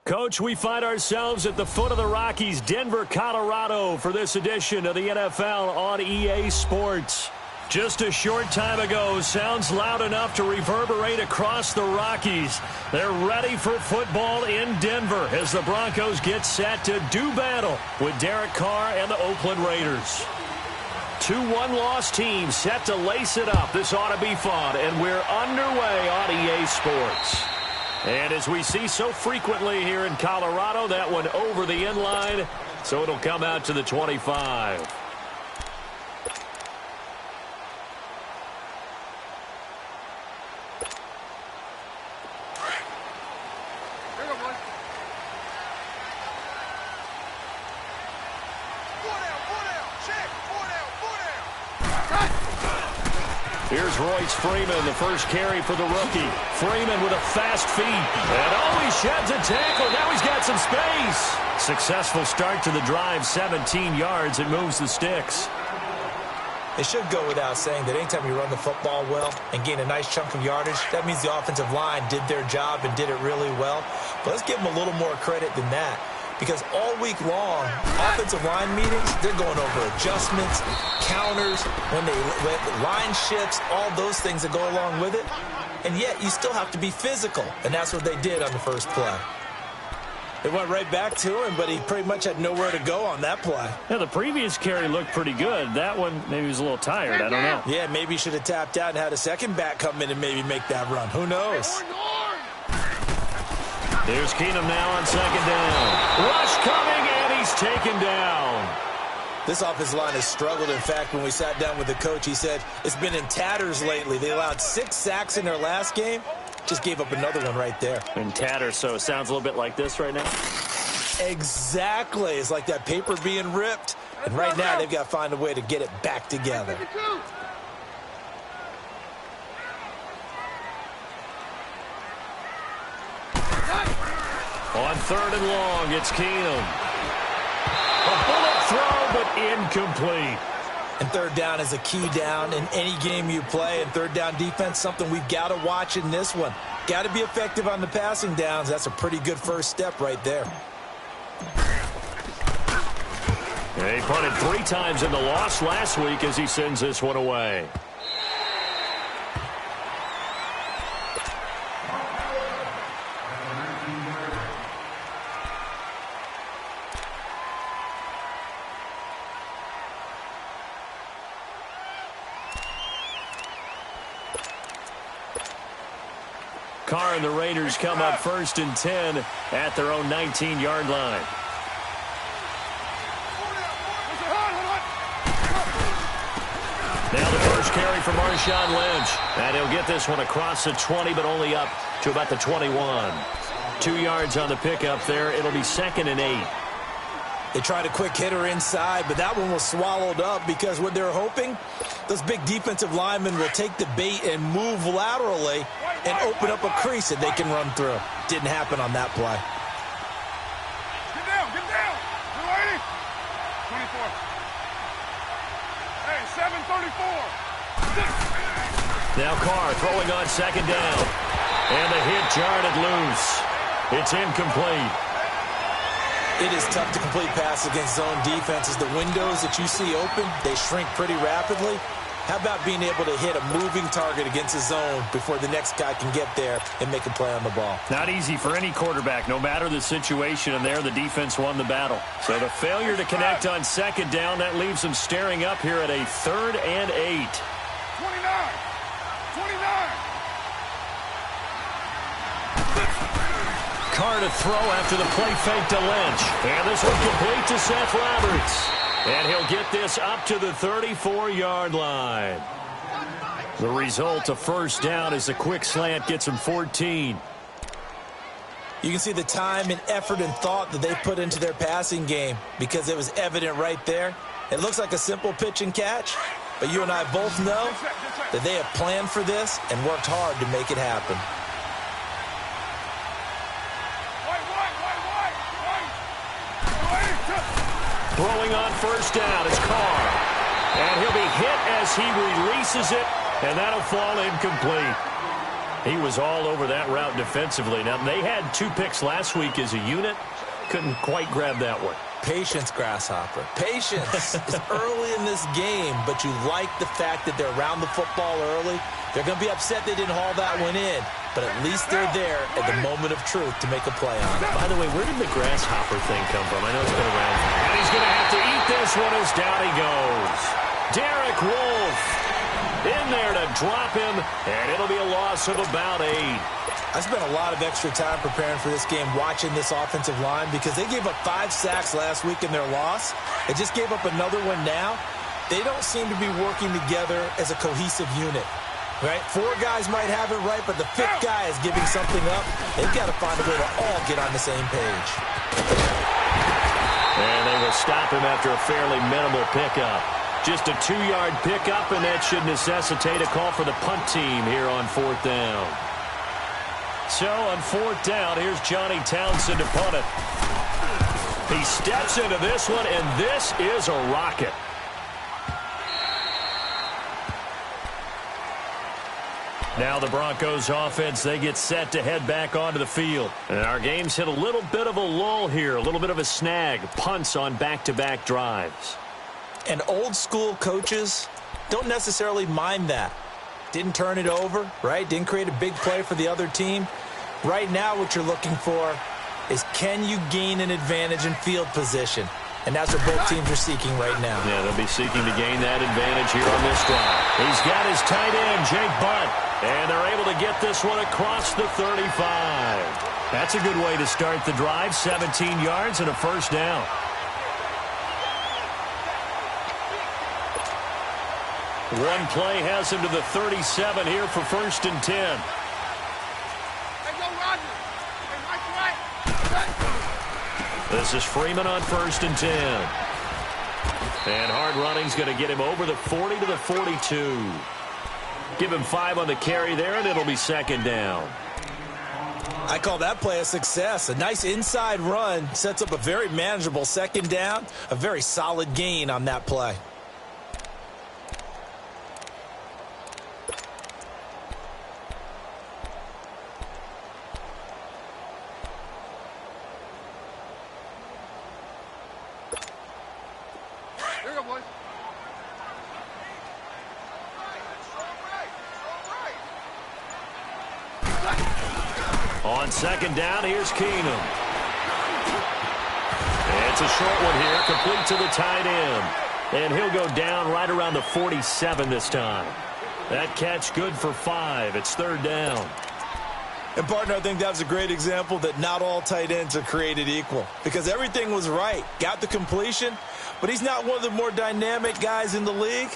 Coach, we find ourselves at the foot of the Rockies, Denver, Colorado, for this edition of the NFL on EA Sports. Just a short time ago, sounds loud enough to reverberate across the Rockies. They're ready for football in Denver as the Broncos get set to do battle with Derek Carr and the Oakland Raiders. Two one-loss teams set to lace it up. This ought to be fun, and we're underway on EA Sports. And as we see so frequently here in Colorado, that one over the end line, so it'll come out to the 25. Here's Royce Freeman, the first carry for the rookie. Freeman with a fast feet. And he sheds a tackle. Now he's got some space. Successful start to the drive, 17 yards, and moves the sticks. It should go without saying that anytime you run the football well and gain a nice chunk of yardage, that means the offensive line did their job and did it really well. But let's give them a little more credit than that. Because all week long, offensive line meetings, they're going over adjustments, counters, when line shifts, all those things that go along with it. And yet, you still have to be physical. And that's what they did on the first play. It went right back to him, but he pretty much had nowhere to go on that play. Yeah, the previous carry looked pretty good. That one, maybe he was a little tired. I don't know. Yeah, maybe he should have tapped out and had a second back come in and maybe make that run. Who knows? There's Keenum now on second down. Rush coming, and he's taken down. This offensive line has struggled. In fact, when we sat down with the coach, he said it's been in tatters lately. They allowed 6 sacks in their last game. Just gave up another one right there. In tatters, so it sounds a little bit like this right now? Exactly. It's like that paper being ripped. And right now, they've got to find a way to get it back together. On third and long, it's Keenum. A bullet throw, but incomplete. And third down is a key down in any game you play. And third down defense, something we've got to watch in this one. Got to be effective on the passing downs. That's a pretty good first step right there. He punted 3 times in the loss last week as he sends this one away. Carr and the Raiders come up first and 10 at their own 19-yard line. Now the first carry for Marshawn Lynch. And he'll get this one across the 20, but only up to about the 21. 2 yards on the pickup there. It'll be 2nd and 8. They tried a quick hitter inside, but that one was swallowed up because what they're hoping, those big defensive linemen will take the bait and move laterally and open up a crease that they can run through. Didn't happen on that play. Get down, get down. You ready? 24. Hey, 7:34. Now Carr throwing on second down. And the hit jarred it loose. It's incomplete. It is tough to complete passes against zone defenses. The windows that you see open, they shrink pretty rapidly. How about being able to hit a moving target against a zone before the next guy can get there and make a play on the ball? Not easy for any quarterback, no matter the situation, and there the defense won the battle. So the failure to connect on second down, that leaves them staring up here at a 3rd and 8. 29. 29. Carr to throw after the play fake to Lynch. And this one complete to Seth Roberts. And he'll get this up to the 34-yard line. The result, a first down, as the quick slant gets him 14. You can see the time and effort and thought that they put into their passing game because it was evident right there. It looks like a simple pitch and catch, but you and I both know that they have planned for this and worked hard to make it happen. Throwing on first down is Carr. And he'll be hit as he releases it, and that'll fall incomplete. He was all over that route defensively. Now, they had 2 picks last week as a unit. Couldn't quite grab that one. Patience, Grasshopper. Patience is early in this game, but you like the fact that they're around the football early. They're going to be upset they didn't haul that one in, but at least they're there at the moment of truth to make a play on it. By the way, where did the Grasshopper thing come from? I know it's been around. And he's going to have to eat this one as down he goes. Derek Wolfe in there to drop him, and it'll be a loss of about 8. I spent a lot of extra time preparing for this game watching this offensive line because they gave up 5 sacks last week in their loss. They just gave up another one now. They don't seem to be working together as a cohesive unit, right? 4 guys might have it right, but the 5th guy is giving something up. They've got to find a way to all get on the same page. And they will stop him after a fairly minimal pickup. Just a 2-yard pickup, and that should necessitate a call for the punt team here on 4th down. So on 4th down, here's Johnny Townsend to punt it. He steps into this one, and this is a rocket. Now the Broncos offense, they get set to head back onto the field. And our game's hit a little bit of a lull here, a little bit of a snag. Punts on back-to-back drives. And old school coaches don't necessarily mind that. Didn't turn it over, right? Didn't create a big play for the other team. Right now what you're looking for is, can you gain an advantage in field position? And that's what both teams are seeking right now. Yeah, they'll be seeking to gain that advantage here on this drive. He's got his tight end, Jake Butt, and they're able to get this one across the 35. That's a good way to start the drive, 17 yards and a first down. One play has him to the 37 here for 1st and 10. This is Freeman on 1st and 10. And hard running's going to get him over the 40 to the 42. Give him 5 on the carry there, and it'll be 2nd down. I call that play a success. A nice inside run sets up a very manageable 2nd down. A very solid gain on that play. On 2nd down, here's Keenum. It's a short one here, complete to the tight end. And he'll go down right around the 47 this time. That catch good for 5. It's 3rd down. And, partner, I think that was a great example that not all tight ends are created equal. Because everything was right. Got the completion, but he's not one of the more dynamic guys in the league.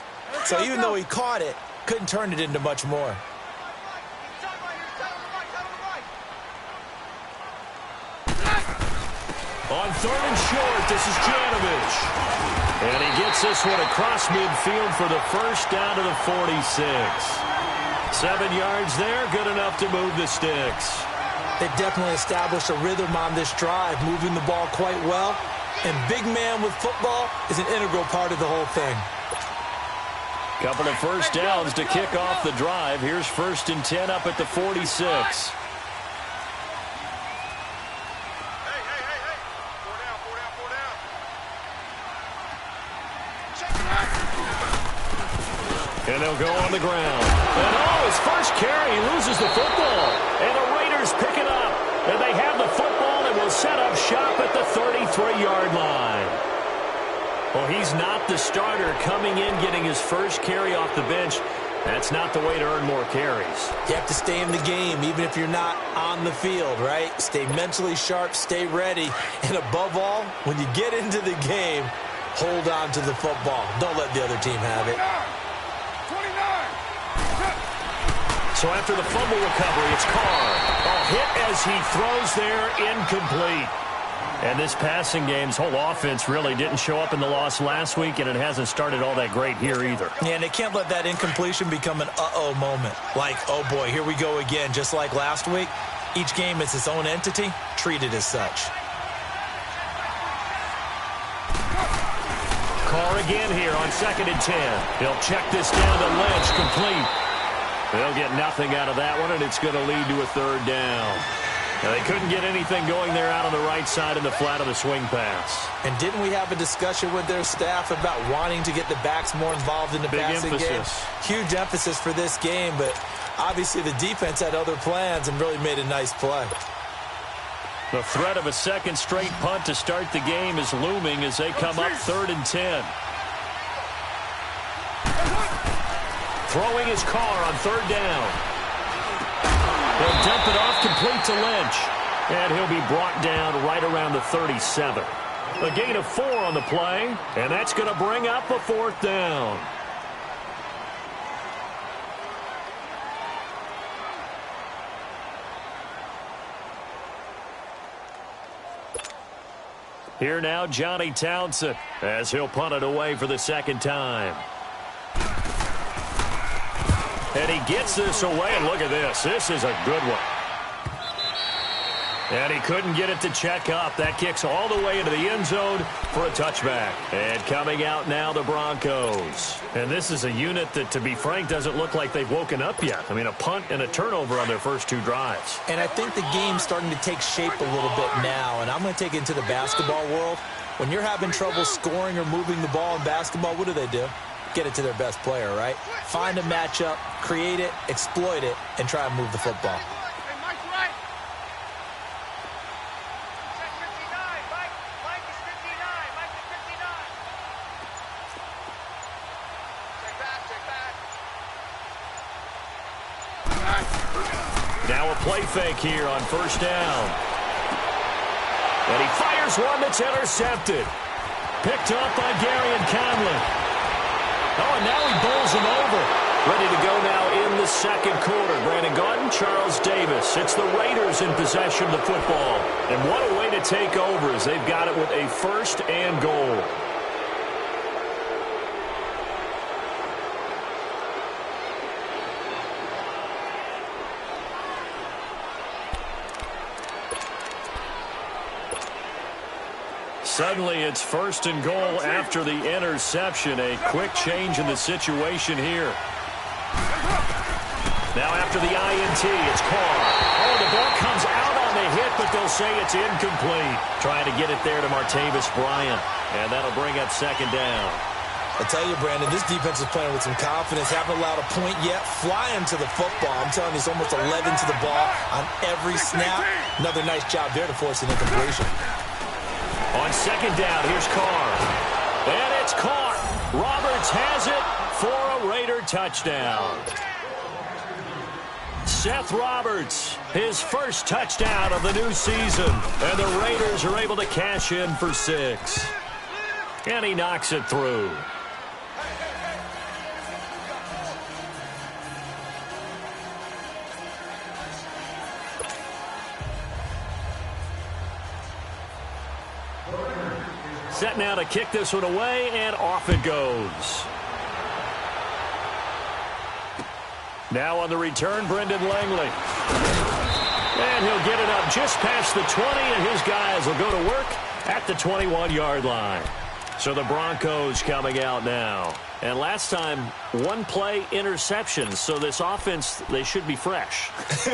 So even though he caught it, couldn't turn it into much more. On 3rd and short, this is Janovich. And he gets this one across midfield for the first down to the 46. 7 yards there, good enough to move the sticks. They definitely established a rhythm on this drive, moving the ball quite well. And big man with football is an integral part of the whole thing. Couple of first downs to kick off the drive. Here's 1st and 10 up at the 46. And they'll go on the ground. And his first carry, he loses the football. And the Raiders pick it up. And they have the football and will set up shop at the 33-yard line. Well, he's not the starter coming in, getting his first carry off the bench. That's not the way to earn more carries. You have to stay in the game, even if you're not on the field, right? Stay mentally sharp, stay ready. And above all, when you get into the game, hold on to the football. Don't let the other team have it. So after the fumble recovery, it's Carr. A hit as he throws there, incomplete. And this passing game's whole offense really didn't show up in the loss last week, and it hasn't started all that great here either. Yeah, and they can't let that incompletion become an uh-oh moment. Like, oh boy, here we go again, just like last week. Each game is its own entity, treat it as such. Carr again here on 2nd and 10. He'll check this down to Lynch, complete. They'll get nothing out of that one, and it's going to lead to a third down. Now, they couldn't get anything going there out on the right side in the flat of the swing pass. And didn't we have a discussion with their staff about wanting to get the backs more involved in the passing game? Huge emphasis for this game, but obviously the defense had other plans and really made a nice play. The threat of a second straight punt to start the game is looming as they come up 3rd and 10. Throwing his car on 3rd down. He'll dump it off complete to Lynch. And he'll be brought down right around the 37. A gain of 4 on the play, and that's going to bring up a 4th down. Here now, Johnny Townsend, as he'll punt it away for the second time. And he gets this away, and look at this. This is a good one. And he couldn't get it to check up. That kicks all the way into the end zone for a touchback. And coming out now, the Broncos. And this is a unit that, to be frank, doesn't look like they've woken up yet. I mean, a punt and a turnover on their first 2 drives. And I think the game's starting to take shape a little bit now. And I'm going to take it into the basketball world. When you're having trouble scoring or moving the ball in basketball, what do? Get it to their best player, right? Find a matchup, create it, exploit it, and try and move the football. Now a play fake here on 1st down. And he fires one that's intercepted. Picked up by Gary and Conley. Oh, and now he bowls him over. Ready to go now in the second quarter. Brandon Gaudin, Charles Davis. It's the Raiders in possession of the football. And what a way to take over as they've got it with a 1st and goal. Suddenly, it's 1st and goal after the interception. A quick change in the situation here. Now after the INT, it's Carr. Oh, the ball comes out on the hit, but they'll say it's incomplete. Trying to get it there to Martavis Bryant. And that'll bring up 2nd down. I tell you, Brandon, this defense is playing with some confidence. Haven't allowed a point yet. Flying to the football. I'm telling you, it's almost 11 to the ball on every snap. Another nice job there to force an incompletion. On 2nd down, here's Carr. And it's caught. Roberts has it for a Raider touchdown. Seth Roberts, his first touchdown of the new season. And the Raiders are able to cash in for 6. And he knocks it through. Set now to kick this one away, and off it goes. Now on the return, Brendan Langley. And he'll get it up just past the 20, and his guys will go to work at the 21-yard line. So the Broncos coming out now. And last time, 1 play interceptions. So this offense, they should be fresh.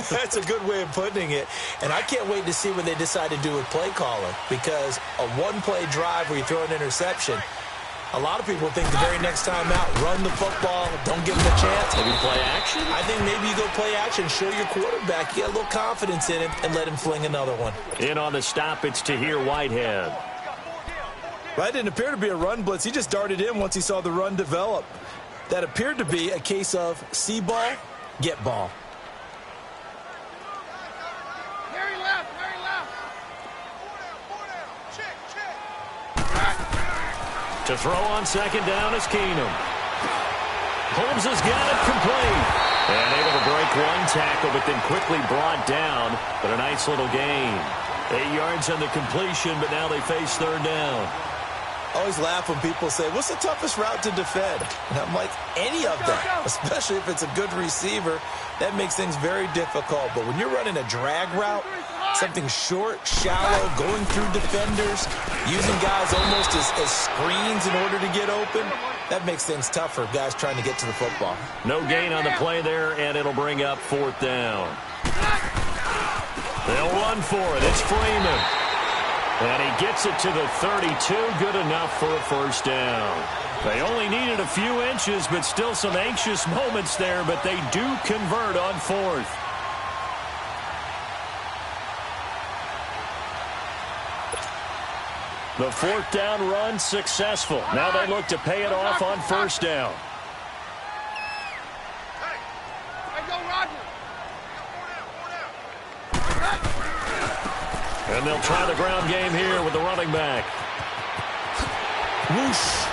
That's a good way of putting it. And I can't wait to see what they decide to do with play calling. Because a 1-play drive where you throw an interception, a lot of people think the very next time out, run the football, don't give them a chance. Maybe play action? I think maybe you go play action, show your quarterback, get a little confidence in him, and let him fling another one. In on the stop, it's Tahir Whitehead. That didn't appear to be a run blitz. He just darted in once he saw the run develop. That appeared to be a case of see ball, get ball. Very left, very left. Check. To throw on 2nd down is Keenum. Holmes has got it complete. And able to break 1 tackle, but then quickly brought down. But a nice little gain. 8 yards on the completion, but now they face 3rd down. I always laugh when people say, what's the toughest route to defend? And I'm like, any of them, especially if it's a good receiver. That makes things very difficult. But when you're running a drag route, Something short, shallow, going through defenders, using guys almost as screens in order to get open. That makes things tough for guys trying to get to the football. No gain on the play there, and it'll bring up 4th down. They'll run for it. It's Freeman. And he gets it to the 32. Good enough for a 1st down. They only needed a few inches, but still some anxious moments there, but they do convert on 4th. The 4th down run successful. Now they look to pay it off on 1st down. And they'll try the ground game here with the running back. Whoosh.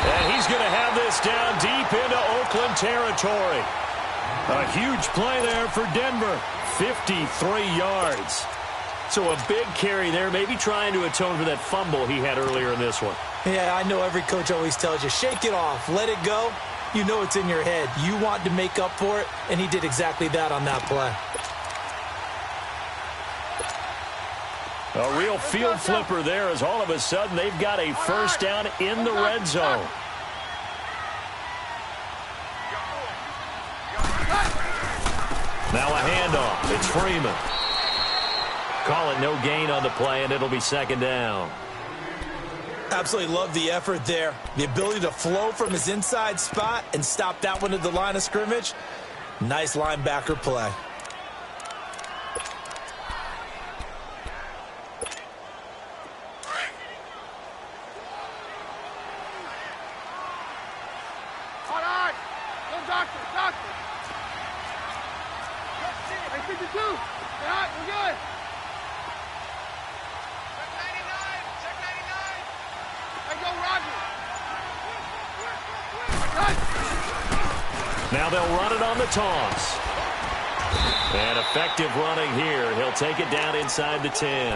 And he's going to have this down deep into Oakland territory. A huge play there for Denver. 53 yards. So a big carry there, maybe trying to atone for that fumble he had earlier in this one. Yeah, I know every coach always tells you, shake it off, let it go. You know it's in your head. You want to make up for it, and he did exactly that on that play. A real field flipper there as all of a sudden they've got a 1st down in the red zone. Now a handoff. It's Freeman. Call it no gain on the play, and it'll be 2nd down. Absolutely love the effort there. The ability to flow from his inside spot and stop that one at the line of scrimmage. Nice linebacker play. All right. Go, doctor. Doctor. Hey, 52. Yeah, we're good. Check 99. Hey, go, Roger. Now they'll run it on the toss. And effective running here. He'll take it down inside the 10.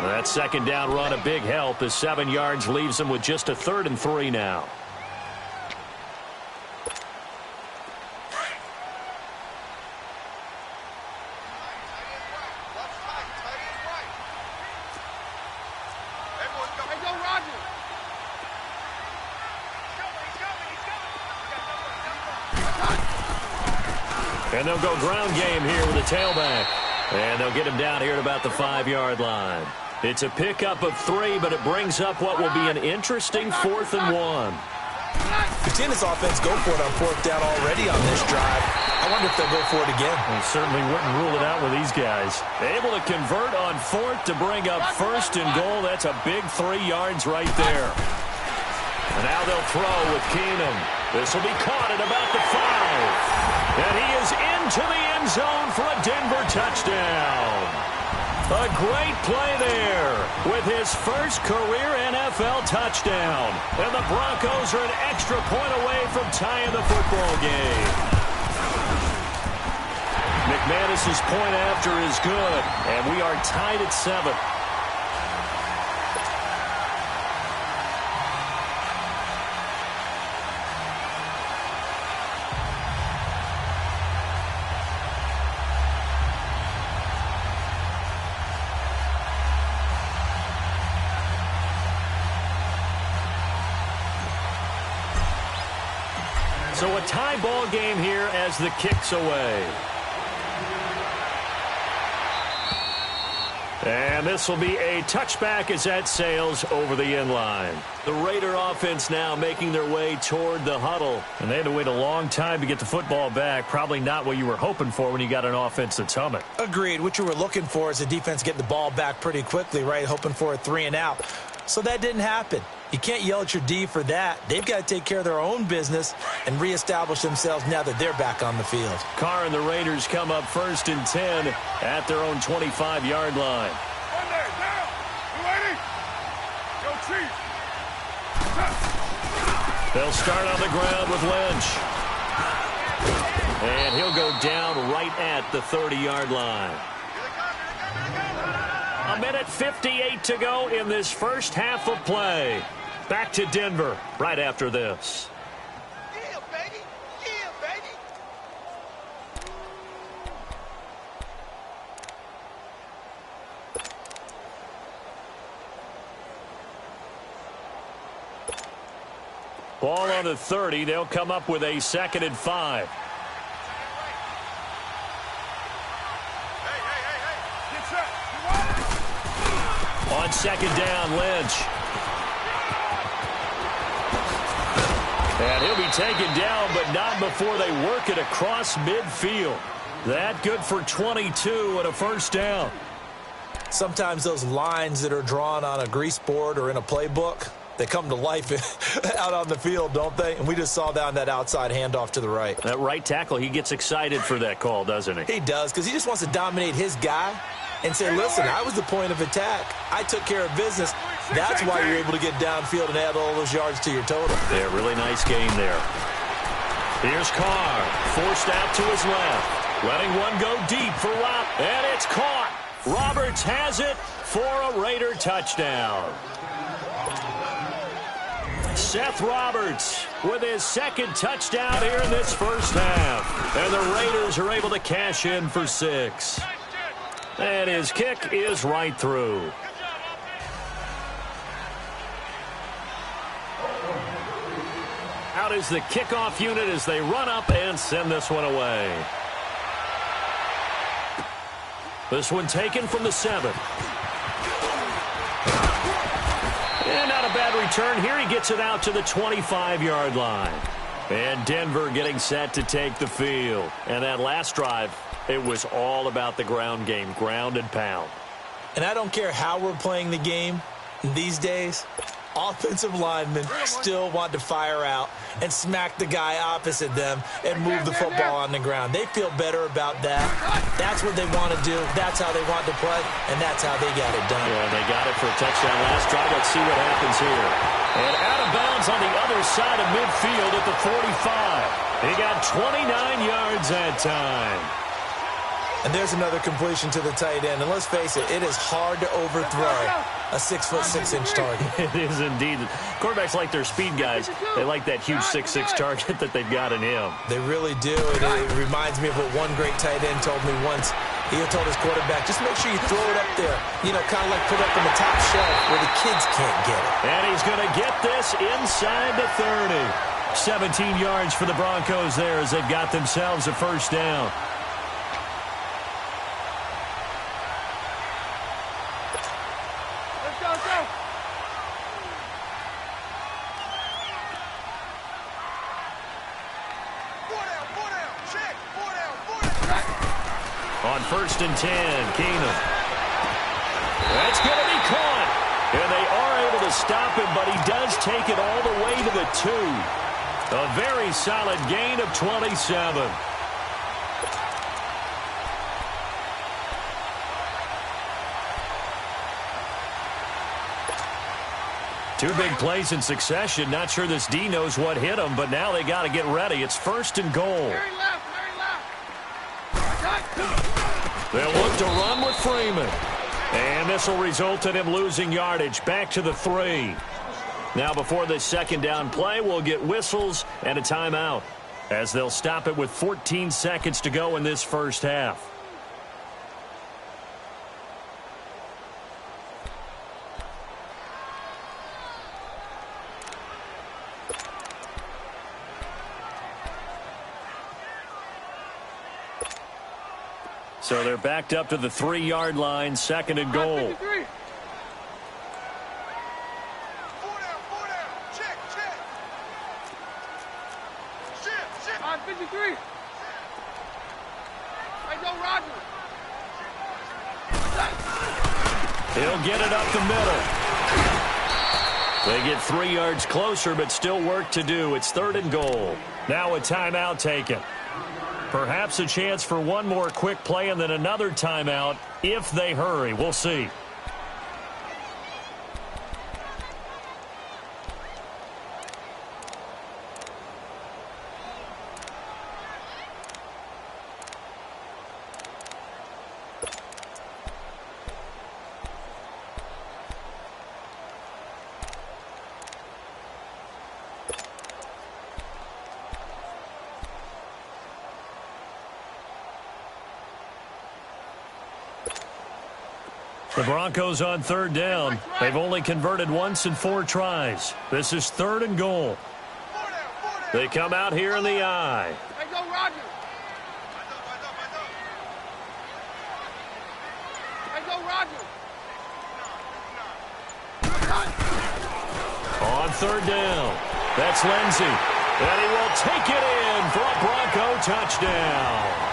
That 2nd down run, a big help as 7 yards leaves him with just a 3rd and 3 now. And they'll go ground game here with a tailback. And they'll get him down here at about the 5-yard line. It's a pickup of 3, but it brings up what will be an interesting 4th and 1. We've seen this offense go for it on 4th down already on this drive. I wonder if they'll go for it again. Well, certainly wouldn't rule it out with these guys. Able to convert on 4th to bring up 1st and goal. That's a big 3 yards right there. And now they'll throw with Keenum. This will be caught at about the 5. And he is into the end zone for a Denver touchdown. A great play there with his first career NFL touchdown. And the Broncos are an extra point away from tying the football game. McManus's point after is good, and we are tied at 7. So a tie ball game here as the kick's away. And this will be a touchback as that sails over the end line. The Raider offense now making their way toward the huddle. And they had to wait a long time to get the football back. Probably not what you were hoping for when you got an offense that's humming. Agreed. What you were looking for is the defense getting the ball back pretty quickly, right? Hoping for a 3 and out. So that didn't happen. You can't yell at your D for that. They've got to take care of their own business and reestablish themselves now that they're back on the field. Carr and the Raiders come up 1st and 10 at their own 25-yard line. One there, down. You ready? Go, Chief. They'll start on the ground with Lynch. And he'll go down right at the 30-yard line. A minute 58 to go in this first half of play. Back to Denver right after this. Yeah, baby. Yeah, baby. Ball on the 30. They'll come up with a 2nd and 5. On 2nd down, Lynch. And he'll be taken down, but not before they work it across midfield. That good for 22 and a 1st down. Sometimes those lines that are drawn on a grease board or in a playbook, they come to life out on the field, don't they? And we just saw down that outside handoff to the right. That right tackle, he gets excited for that call, doesn't he? He does, because he just wants to dominate his guy and say, listen, I was the point of attack. I took care of business. That's why you're able to get downfield and add all those yards to your total. Yeah, really nice game there. Here's Carr, forced out to his left. Letting one go deep for Rob, and it's caught. Roberts has it for a Raider touchdown. Seth Roberts with his 2nd touchdown here in this 1st half. And the Raiders are able to cash in for 6. And his kick is right through. Out is the kickoff unit as they run up and send this one away. This one taken from the 7. And not a bad return here. He gets it out to the 25-yard line. And Denver getting set to take the field. And that last drive, it was all about the ground game, ground and pound. And I don't care how we're playing the game these days, offensive linemen still want to fire out and smack the guy opposite them and move the football on the ground. They feel better about that. That's what they want to do. That's how they want to play, and that's how they got it done. Yeah, they got it for a touchdown last drive. Let's see what happens here. And out of bounds on the other side of midfield at the 45. He got 29 yards that time. And there's another completion to the tight end. And let's face it, it is hard to overthrow a 6'6" target. It is indeed. Quarterbacks like their speed guys. They like that huge 6'6" target that they've got in him. They really do. It reminds me of what one great tight end told me once. He told his quarterback, just make sure you throw it up there. You know, kind of like put it up on the top shelf where the kids can't get it. And he's going to get this inside the 30. 17 yards for the Broncos there as they've got themselves a 1st down. On 1st and 10, Keenum. That's going to be caught. And they are able to stop him, but he does take it all the way to the 2. A very solid gain of 27. Two big plays in succession. Not sure this D knows what hit him, but now they got to get ready. It's 1st and goal. They'll look to run with Freeman. And this will result in him losing yardage back to the 3. Now before this 2nd down play, we'll get whistles and a timeout as they'll stop it with 14 seconds to go in this 1st half. So they're backed up to the 3-yard line, 2nd and goal. He'll get it up the middle. They get 3 yards closer, but still work to do. It's 3rd and goal. Now a timeout taken. Perhaps a chance for one more quick play and then another timeout if they hurry. We'll see. The Broncos on 3rd down. They've only converted once in 4 tries. This is 3rd and goal. They come out here in the I. Hey, go, Roger. Hey, go, Roger. On third down, that's Lindsey. And he will take it in for a Bronco touchdown.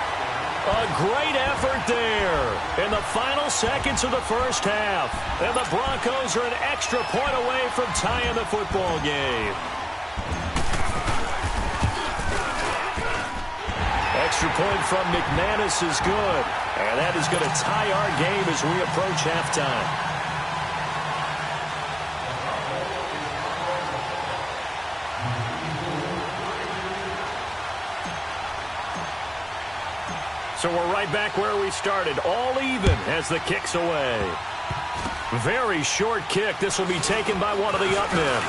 A great effort there in the final seconds of the first half. And the Broncos are an extra point away from tying the football game. Extra point from McManus is good. And that is going to tie our game as we approach halftime. So we're right back where we started, all even as the kick's away. Very short kick. This will be taken by one of the up men.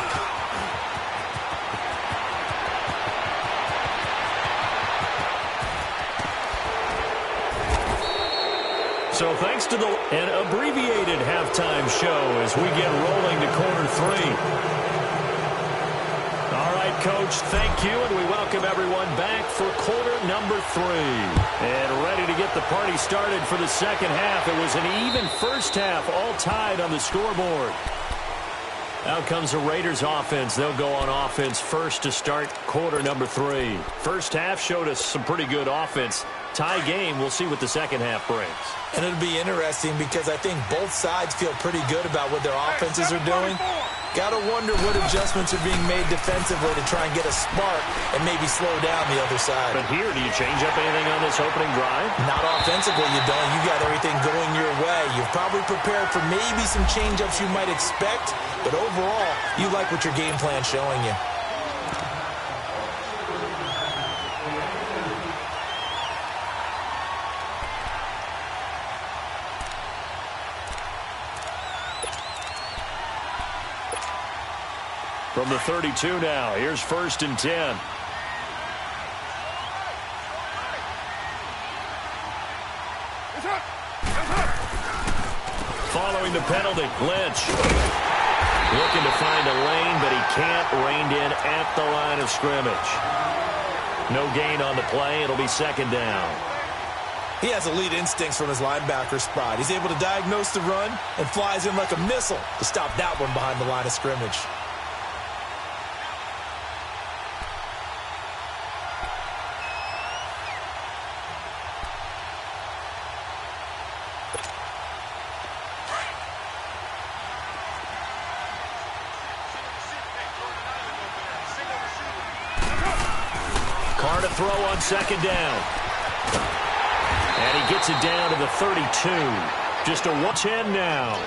So thanks to an abbreviated halftime show as we get rolling to quarter three. All right, Coach, thank you, and we welcome everyone back for quarter number 3. And ready to get the party started for the second half. It was an even first half, all tied on the scoreboard. Out comes the Raiders offense. They'll go on offense first to start quarter number 3. First half showed us some pretty good offense. Tie game, we'll see what the second half brings. And it'll be interesting because I think both sides feel pretty good about what their offenses are doing. Got to wonder what adjustments are being made defensively to try and get a spark and maybe slow down the other side. But here, do you change up anything on this opening drive? Not offensively, you don't. You got everything going your way. You've probably prepared for maybe some change-ups you might expect, but overall, you like what your game plan's showing you. From the 32 now, here's 1st and 10. Following the penalty, Lynch. Looking to find a lane, but he can't. Reined in at the line of scrimmage. No gain on the play. It'll be 2nd down. He has elite instincts from his linebacker spot. He's able to diagnose the run and flies in like a missile to stop that one behind the line of scrimmage. Carr to throw on 2nd down. And he gets it down to the 32. Just a 1-10 now.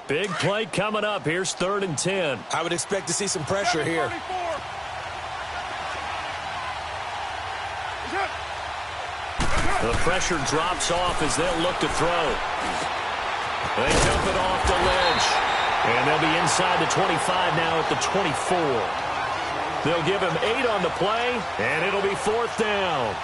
Big play coming up. Here's 3rd and 10. I would expect to see some pressure here. The pressure drops off as they'll look to throw. They dump it off to Lynch. And they'll be inside the 25 now at the 24. They'll give him 8 on the play, and it'll be 4th down.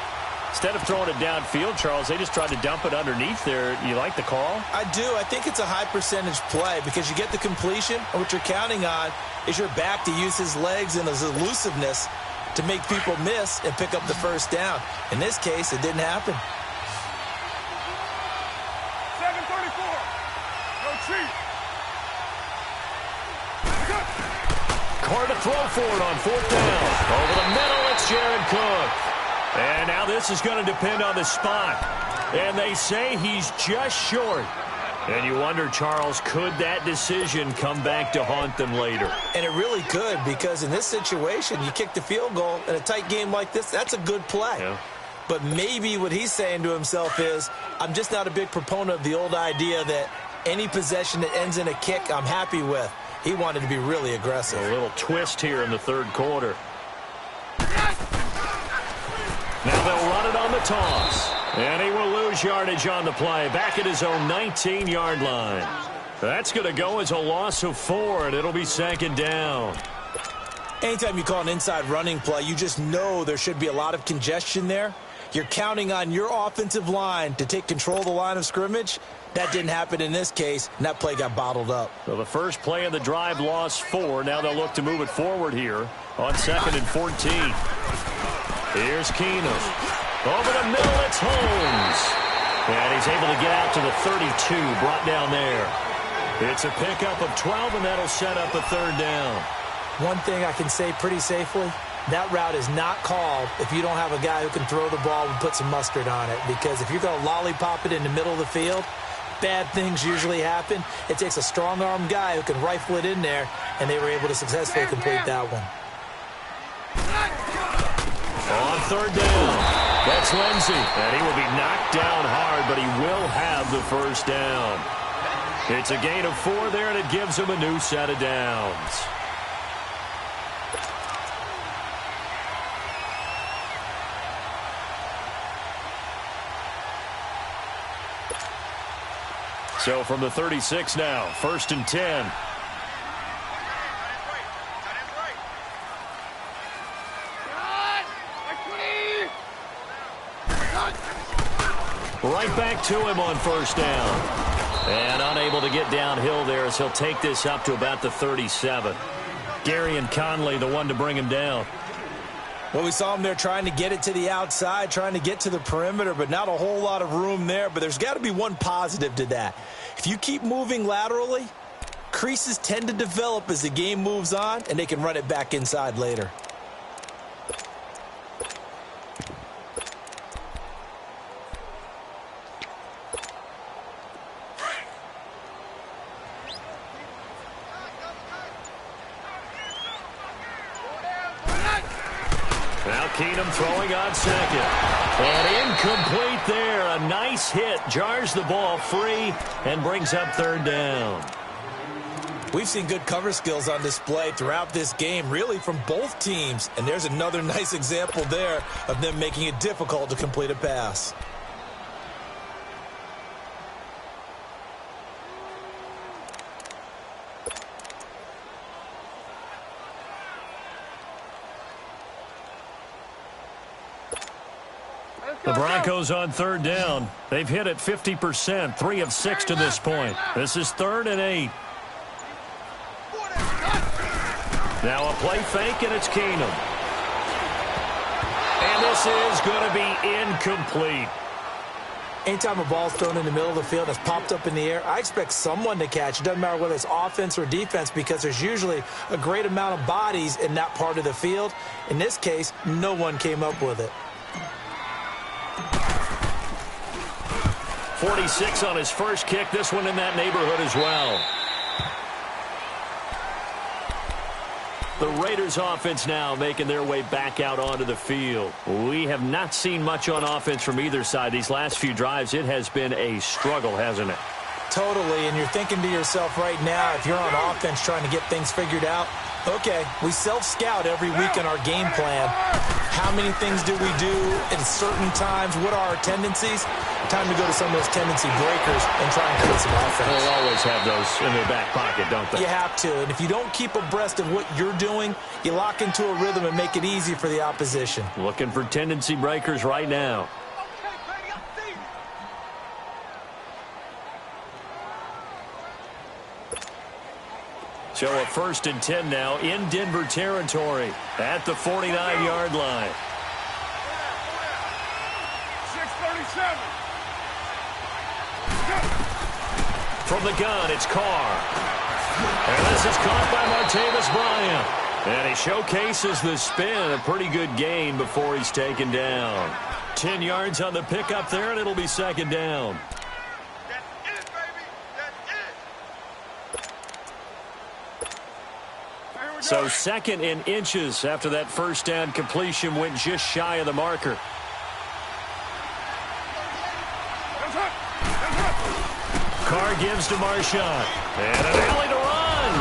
Instead of throwing it downfield, Charles, they just tried to dump it underneath there. You like the call? I do. I think it's a high percentage play because you get the completion, and what you're counting on is your back to use his legs and his elusiveness to make people miss and pick up the 1st down. In this case, it didn't happen. 7:34. No cheat. Carr to throw for it on 4th down. Over the middle, it's Jared Cook. And now this is going to depend on the spot. And they say he's just short. And you wonder, Charles, could that decision come back to haunt them later? And it really could, because in this situation, you kick the field goal in a tight game like this, that's a good play. Yeah. But maybe what he's saying to himself is, I'm just not a big proponent of the old idea that any possession that ends in a kick I'm happy with. He wanted to be really aggressive. A little twist here in the 3rd quarter. Now they'll run it on the toss. And he will lose yardage on the play. Back at his own 19-yard line. That's going to go as a loss of 4, and it'll be second down. Anytime you call an inside running play, you just know there should be a lot of congestion there. You're counting on your offensive line to take control of the line of scrimmage. That didn't happen in this case, and that play got bottled up. So the first play of the drive lost 4. Now they'll look to move it forward here on 2nd and 14. Here's Keenum. Over the middle, it's Holmes. And he's able to get out to the 32, brought down there. It's a pickup of 12, and that'll set up a 3rd down. One thing I can say pretty safely, that route is not called if you don't have a guy who can throw the ball and put some mustard on it. Because if you're going to lollipop it in the middle of the field, bad things usually happen. It takes a strong-arm guy who can rifle it in there, and they were able to successfully complete that one. On 3rd down, that's Lindsey. And he will be knocked down hard, but he will have the 1st down. It's a gain of 4 there, and it gives him a new set of downs. So from the 36 now, 1st and 10. Right back to him on 1st down. And unable to get downhill there as he'll take this up to about the 37. Gary and Conley, the one to bring him down. Well, we saw him there trying to get it to the outside, trying to get to the perimeter, but not a whole lot of room there. But there's got to be one positive to that. If you keep moving laterally, creases tend to develop as the game moves on, and they can run it back inside later. Now Keenum throwing on 2nd. And incomplete there. A nice hit. Jars the ball free and brings up 3rd down. We've seen good cover skills on display throughout this game, really from both teams. And there's another nice example there of them making it difficult to complete a pass. The Broncos on 3rd down. They've hit it 50%, 3 of 6 to this point. This is 3rd and 8. Now a play fake, and it's Keenum. And this is going to be incomplete. Anytime a ball's thrown in the middle of the field that's popped up in the air, I expect someone to catch. It doesn't matter whether it's offense or defense, because there's usually a great amount of bodies in that part of the field. In this case, no one came up with it. 46 on his first kick. This one in that neighborhood as well. The Raiders offense now making their way back out onto the field. We have not seen much on offense from either side. These last few drives, it has been a struggle, hasn't it? Totally, and you're thinking to yourself right now, if you're on offense trying to get things figured out, okay, we self-scout every week in our game plan. How many things do we do at certain times? What are our tendencies? Time to go to some of those tendency breakers and try and create some offense. They always have those in their back pocket, don't they? You have to, and if you don't keep abreast of what you're doing, you lock into a rhythm and make it easy for the opposition. Looking for tendency breakers right now. So a 1st and 10 now in Denver territory at the 49-yard line. 6:37. From the gun, it's Carr. And this is caught by Martavis Bryant. And he showcases the spin, a pretty good gain before he's taken down. 10 yards on the pickup there, and it'll be 2nd down. So 2nd in inches after that 1st down completion went just shy of the marker. Carr gives to Marshawn. And an alley to run.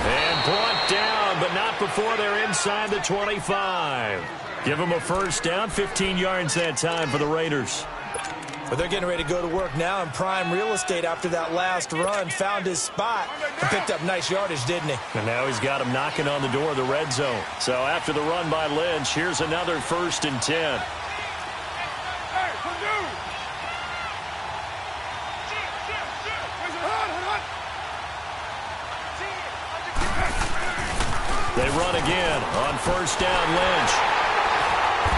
And brought down, but not before they're inside the 25. Give them a 1st down, 15 yards that time for the Raiders. But they're getting ready to go to work now in prime real estate after that last run. Found his spot and picked up nice yardage, didn't he? And now he's got him knocking on the door of the red zone. So after the run by Lynch, here's another 1st and 10. They run again on 1st down, Lynch.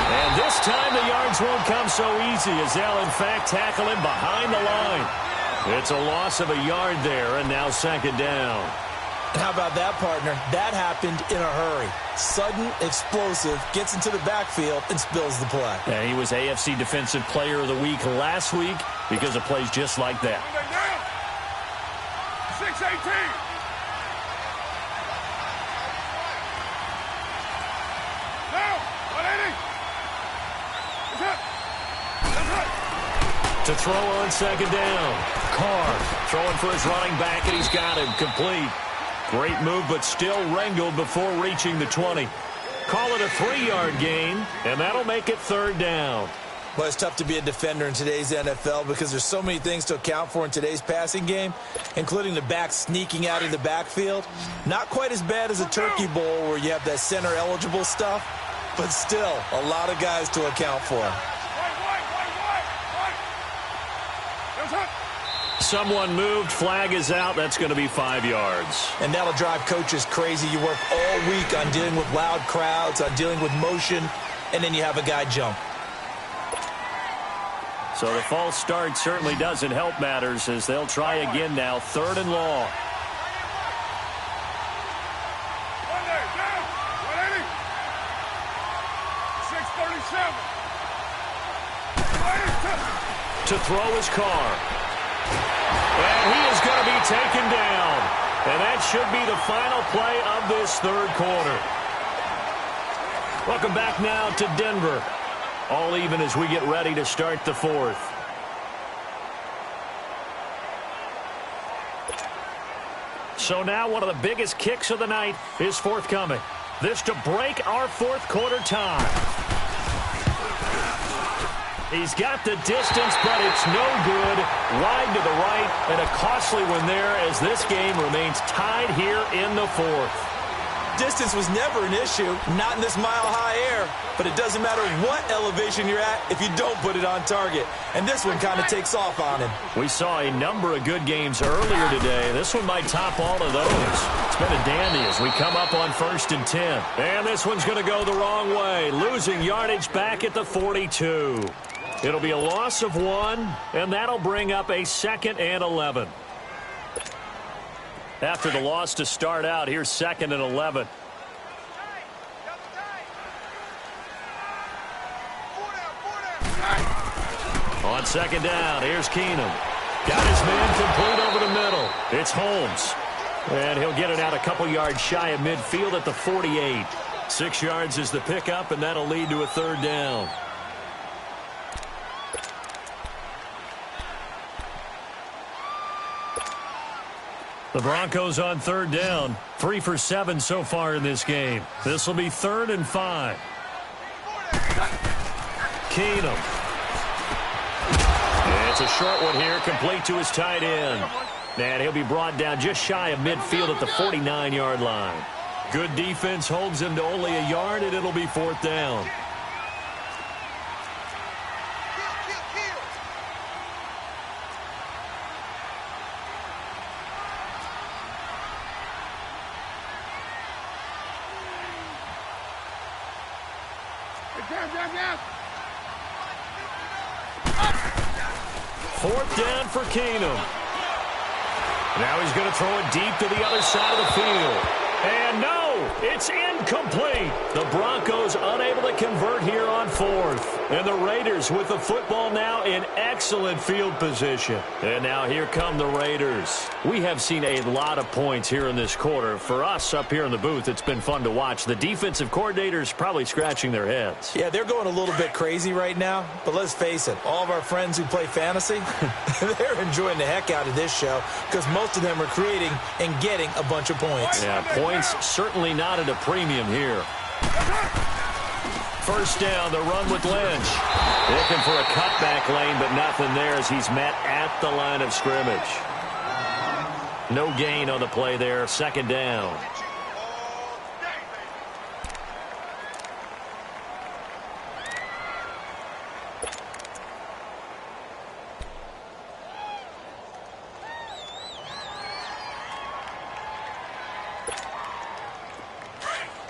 And this time the yards won't come so easy as they'll, in fact, tackle him behind the line. It's a loss of a yard there, and now 2nd down. And how about that, partner? That happened in a hurry. Sudden, explosive, gets into the backfield, and spills the play. And he was AFC Defensive Player of the Week last week because of plays just like that. 6-18. To throw on 2nd down. Carr throwing for his running back, and he's got him complete. Great move, but still wrangled before reaching the 20. Call it a 3-yard gain, and that'll make it 3rd down. Well, it's tough to be a defender in today's NFL because there's so many things to account for in today's passing game, including the back sneaking out of the backfield. Not quite as bad as a turkey bowl where you have that center-eligible stuff, but still a lot of guys to account for. Someone moved. Flag is out. That's going to be 5 yards. And that'll drive coaches crazy. You work all week on dealing with loud crowds, on dealing with motion, and then you have a guy jump. So the false start certainly doesn't help matters as they'll try again now. 3rd and long. To throw his Carr. And he is going to be taken down. And that should be the final play of this 3rd quarter. Welcome back now to Denver. All even as we get ready to start the 4th. So now one of the biggest kicks of the night is forthcoming. This to break our 4th quarter tie. He's got the distance, but it's no good. Wide to the right, and a costly one there as this game remains tied here in the 4th. Distance was never an issue, not in this mile-high air, but it doesn't matter what elevation you're at if you don't put it on target. And this one kind of takes off on him. We saw a number of good games earlier today. This one might top all of those. It's been a dandy as we come up on 1st and 10. And this one's going to go the wrong way, losing yardage back at the 42. It'll be a loss of 1, and that'll bring up a 2nd and 11. After the loss to start out, here's 2nd and 11. On 2nd down, here's Keenum. Got his man complete over the middle. It's Holmes. And he'll get it out a couple yards shy of midfield at the 48. 6 yards is the pickup, and that'll lead to a 3rd down. The Broncos on 3rd down. 3 for 7 so far in this game. This will be 3rd and 5. Keenum. It's a short one here, complete to his tight end. And he'll be brought down just shy of midfield at the 49-yard line. Good defense holds him to only a yard, and it'll be 4th down. Fourth down for Keenum. Now he's going to throw it deep to the other side of the field. And no, it's incomplete. The Broncos unable to convert here on 4th. And the Raiders with the football now in excellent field position. And now here come the Raiders. We have seen a lot of points here in this quarter. For us up here in the booth, it's been fun to watch. The defensive coordinators probably scratching their heads. Yeah, they're going a little bit crazy right now. But let's face it, all of our friends who play fantasy, they're enjoying the heck out of this show because most of them are creating and getting a bunch of points. Yeah, points certainly not at a premium here. first down. The run with Lynch. Looking for a cutback lane, but nothing there as he's met at the line of scrimmage. No gain on the play there. Second down.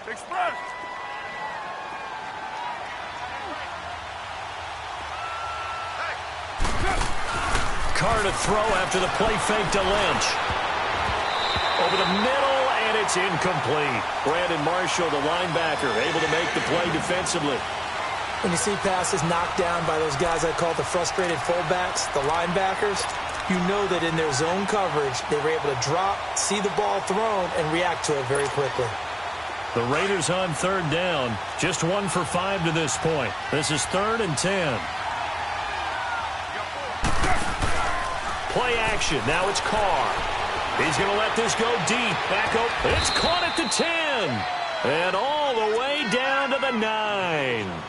Express. Carr to throw after the play fake to Lynch. Over the middle, and it's incomplete. Brandon Marshall, the linebacker, able to make the play defensively. When you see passes knocked down by those guys I call the frustrated fullbacks, the linebackers, you know that in their zone coverage, they were able to drop, see the ball thrown, and react to it very quickly. The Raiders on third down. Just 1 for 5 to this point. This is 3rd and 10. Play action. Now it's Carr. He's going to let this go deep. Back up. It's caught at the 10. And all the way down to the 9.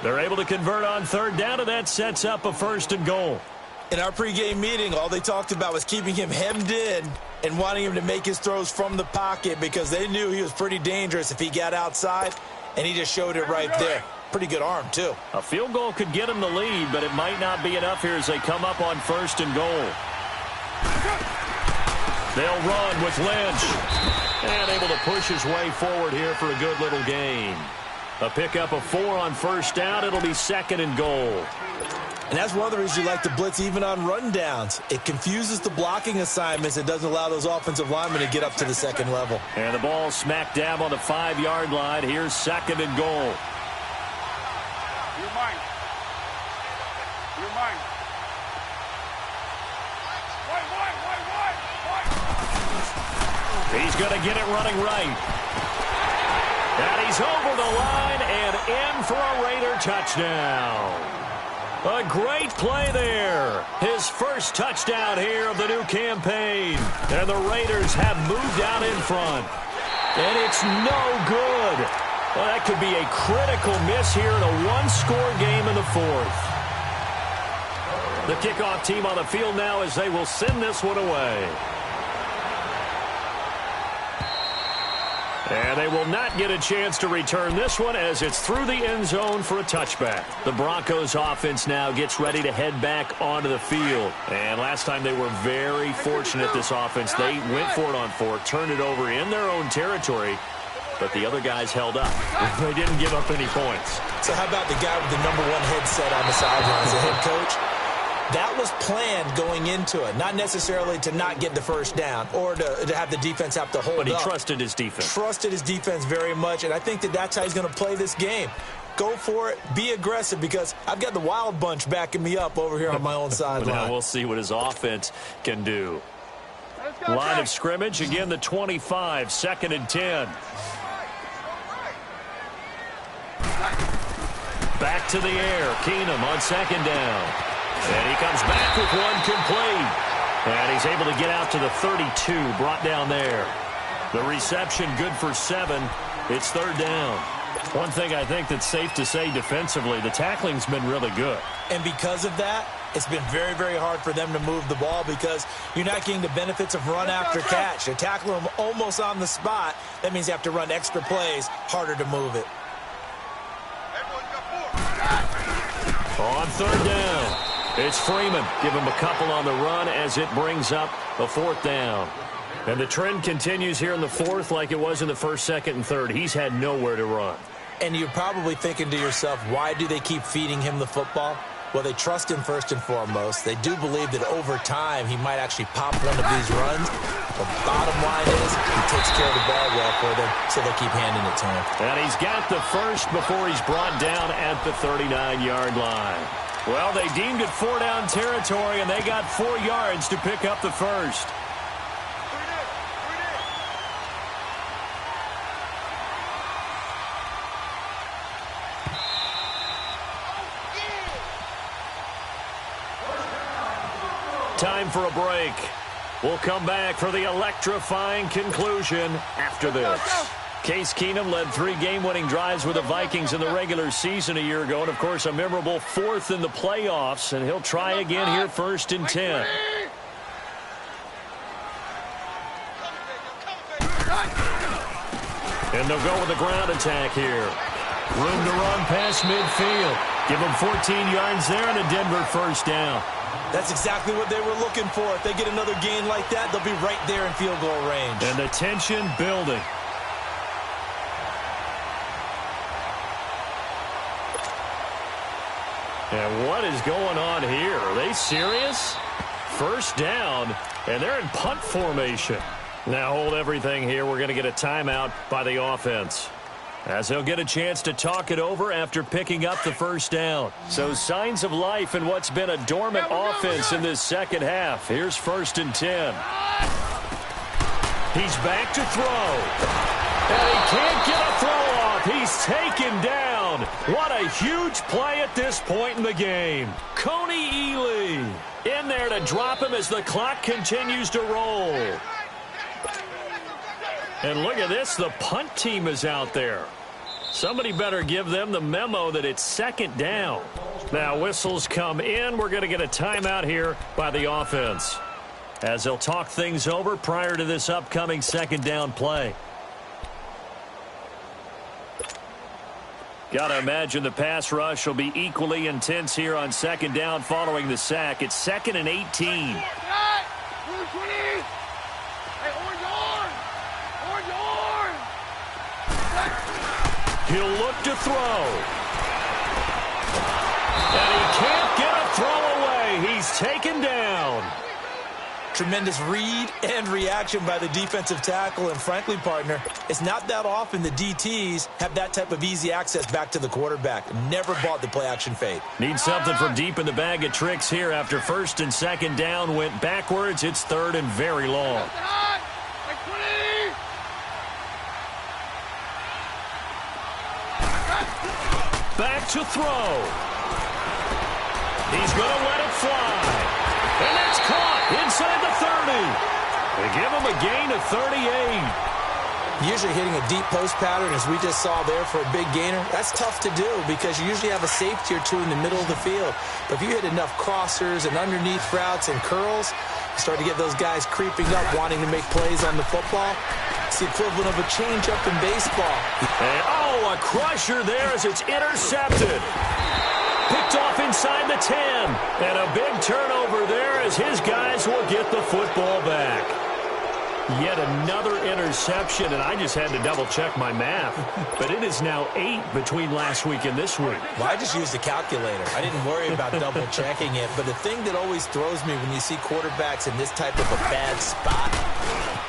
They're able to convert on third down, and that sets up a 1st and goal. In our pregame meeting, all they talked about was keeping him hemmed in and wanting him to make his throws from the pocket because they knew he was pretty dangerous if he got outside, and he just showed it right there. Pretty good arm, too. A field goal could get him the lead, but it might not be enough here as they come up on 1st and goal. They'll run with Lynch. And able to push his way forward here for a good little gain. A pickup of 4 on 1st down. It'll be 2nd and goal. And that's one of the reasons you like to blitz even on rundowns. It confuses the blocking assignments. It doesn't allow those offensive linemen to get up to the second level. And the ball smack dab on the 5-yard line. Here's 2nd and goal. You're mine. You're mine. He's going to get it running right. And he's over the line and in for a Raider touchdown. A great play there. His first touchdown here of the new campaign. And the Raiders have moved out in front. And it's no good. Well, that could be a critical miss here in a one-score game in the 4th. The kickoff team on the field now as they will send this one away. And they will not get a chance to return this one as it's through the end zone for a touchback. The Broncos offense now gets ready to head back onto the field. And last time they were very fortunate, this offense. They went for it on 4, turned it over in their own territory, but the other guys held up. They didn't give up any points. So how about the guy with the #1 headset on the sidelines, the head coach? That was planned going into it, not necessarily to not get the first down or to have the defense have to hold up. But he trusted his defense. Trusted his defense very much, and I think that that's how he's going to play this game. Go for it. Be aggressive because I've got the wild bunch backing me up over here on my own sideline. Now we'll see what his offense can do. Line of scrimmage, again the 25, 2nd and 10. Back to the air. Keenum on 2nd down. And he comes back with one complete. And he's able to get out to the 32, brought down there. The reception good for 7. It's 3rd down. One thing I think that's safe to say defensively, the tackling's been really good. And because of that, it's been very, very hard for them to move the ball because you're not getting the benefits of run after catch. They tackle them almost on the spot. That means you have to run extra plays, harder to move it. On 3rd down. It's Freeman. Give him a couple on the run as it brings up a 4th down. And the trend continues here in the 4th like it was in the 1st, 2nd, and 3rd. He's had nowhere to run. And you're probably thinking to yourself, why do they keep feeding him the football? Well, they trust him first and foremost. They do believe that over time he might actually pop one of these runs. The bottom line is he takes care of the ball well for them, so they keep handing it to him. And he's got the first before he's brought down at the 39-yard line. Well, they deemed it 4-down territory, and they got 4 yards to pick up the first. Time for a break. We'll come back for the electrifying conclusion after this. Case Keenum led 3 game-winning drives with the Vikings in the regular season a year ago, and, of course, a memorable 4th in the playoffs, and he'll try again here 1st and 10. And they'll go with the ground attack here. Room to run past midfield. Give them 14 yards there and a Denver first down. That's exactly what they were looking for. If they get another gain like that, they'll be right there in field goal range. And the tension building. And what is going on here? Are they serious? First down, and they're in punt formation. Now hold everything here. We're going to get a timeout by the offense, as they'll get a chance to talk it over after picking up the first down. So signs of life in what's been a dormant offense in this second half. Here's 1st and 10. He's back to throw. And he can't get a throw off. He's taken down. What a huge play at this point in the game. Coney Ely in there to drop him as the clock continues to roll. And look at this. The punt team is out there. Somebody better give them the memo that it's 2nd down. Now whistles come in. We're going to get a timeout here by the offense, as they'll talk things over prior to this upcoming 2nd down play. Got to imagine the pass rush will be equally intense here on 2nd down following the sack. It's 2nd and 18. He'll look to throw. And he can't get a throw away. He's taken down. Tremendous read and reaction by the defensive tackle. And frankly, partner, it's not that often the DTs have that type of easy access back to the quarterback. Never bought the play-action fade. Need something from deep in the bag of tricks here after 1st and 2nd down went backwards. It's 3rd and very long. Back to throw. He's going to let it fly. And that's caught inside the 30. They give him a gain of 38. Usually hitting a deep post pattern, as we just saw there, for a big gainer, that's tough to do because you usually have a safety or two in the middle of the field. But if you hit enough crossers and underneath routes and curls, you start to get those guys creeping up, wanting to make plays on the football. It's the equivalent of a changeup in baseball. And, oh, a crusher there as it's intercepted. Picked off inside the 10. And a big turnover there as his guys will get the football back. Yet another interception, and I just had to double-check my math. But it is now 8 between last week and this week. Well, I just used a calculator. I didn't worry about double-checking it. But the thing that always throws me when you see quarterbacks in this type of a bad spot,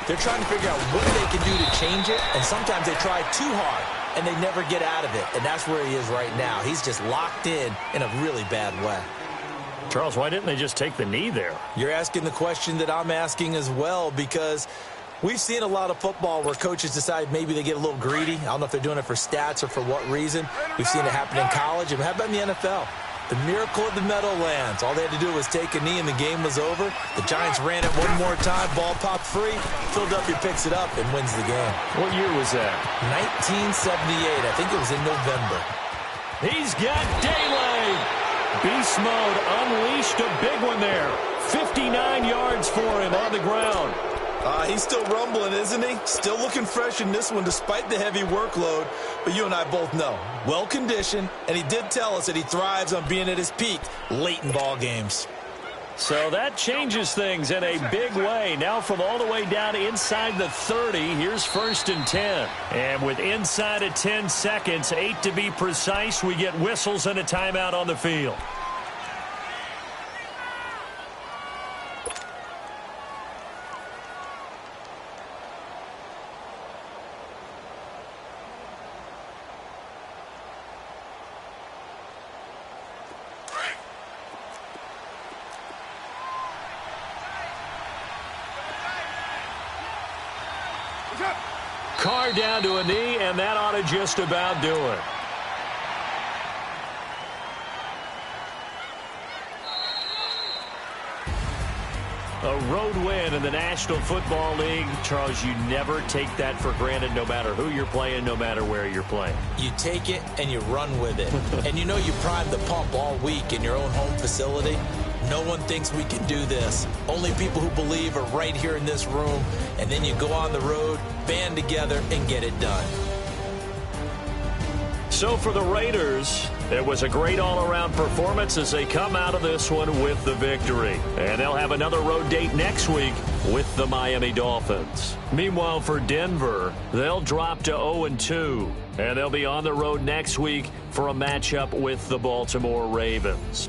they're trying to figure out what they can do to change it, and sometimes they try too hard, and they never get out of it. And that's where he is right now. He's just locked in a really bad way. Charles, why didn't they just take the knee there? You're asking the question that I'm asking as well, because we've seen a lot of football where coaches decide maybe they get a little greedy. I don't know if they're doing it for stats or for what reason. We've seen it happen in college, and how about in the NFL? The miracle of the Meadowlands. All they had to do was take a knee, and the game was over. The Giants ran it one more time. Ball popped free. Philadelphia picks it up and wins the game. What year was that? 1978. I think it was in November. He's got daylight. Beast mode unleashed, a big one there. 59 yards for him on the ground. He's still rumbling, isn't he? Still looking fresh in this one despite the heavy workload. But you and I both know, well-conditioned, and he did tell us that he thrives on being at his peak late in ball games. So that changes things in a big way. Now from all the way down inside the 30, here's 1st and 10. And with inside of 10 seconds, 8 to be precise, we get whistles and a timeout on the field. Carr down to a knee, and that ought to just about do it. A road win in the National Football League. Charles, you never take that for granted no matter who you're playing, no matter where you're playing. You take it and you run with it. And you know you primed the pump all week in your own home facility. No one thinks we can do this. Only people who believe are right here in this room. And then you go on the road, band together, and get it done. So for the Raiders, it was a great all-around performance as they come out of this one with the victory. And they'll have another road date next week with the Miami Dolphins. Meanwhile, for Denver, they'll drop to 0-2. And they'll be on the road next week for a matchup with the Baltimore Ravens.